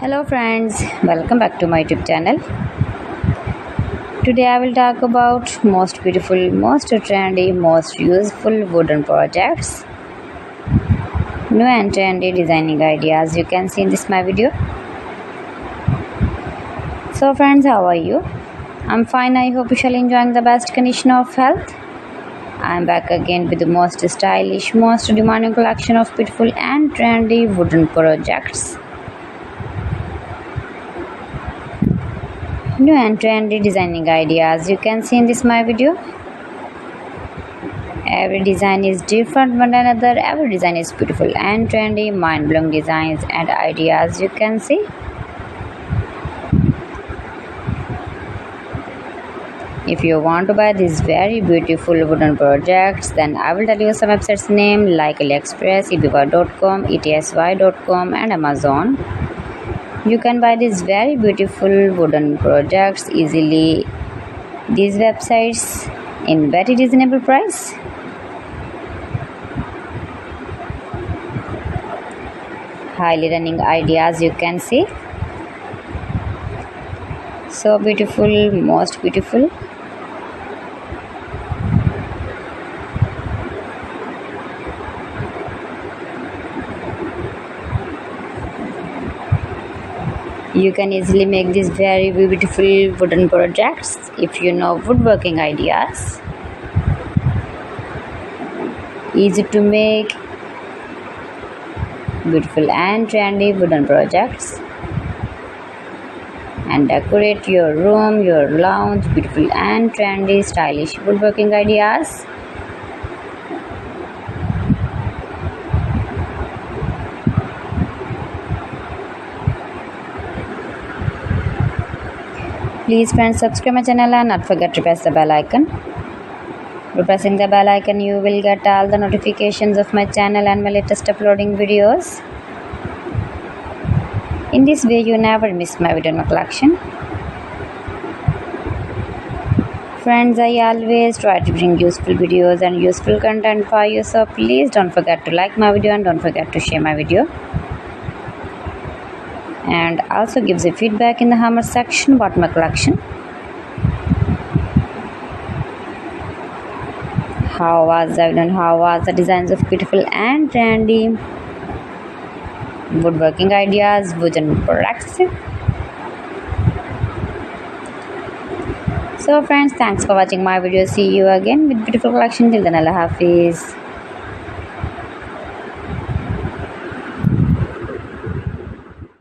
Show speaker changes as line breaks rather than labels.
Hello friends, welcome back to my YouTube channel. Today I will talk about most beautiful, most trendy, most useful wooden projects. New and trendy designing ideas you can see in this my video. So friends, how are you? I'm fine. I hope you shall enjoying the best condition of health. I'm back again with the most stylish, most demanding collection of beautiful and trendy wooden projects. New and trendy designing ideas you can see in this my video. Every design is different one another. Every design is beautiful and trendy, mind-blowing designs and ideas you can see. If you want to buy these very beautiful wooden projects, then I will tell you some websites name like AliExpress, eBay.com, etsy.com and Amazon. You can buy these very beautiful wooden projects easily. These websites in very reasonable price. Highly running ideas you can see. So beautiful, most beautiful. You can easily make these very beautiful wooden projects if you know woodworking ideas. Easy to make beautiful and trendy wooden projects and decorate your room, your lounge, beautiful and trendy stylish woodworking ideas. Please friends, subscribe my channel and not forget to press the bell icon. By pressing the bell icon, you will get all the notifications of my channel and my latest uploading videos. In this way, you never miss my video in my collection. Friends, I always try to bring useful videos and useful content for you, so please don't forget to like my video and don't forget to share my video. And also gives a feedback in the comment section about my collection. How was I done? How was the designs of beautiful and trendy woodworking ideas, wooden products? So friends, thanks for watching my video. See you again with beautiful collection. Till then, Allah Hafiz.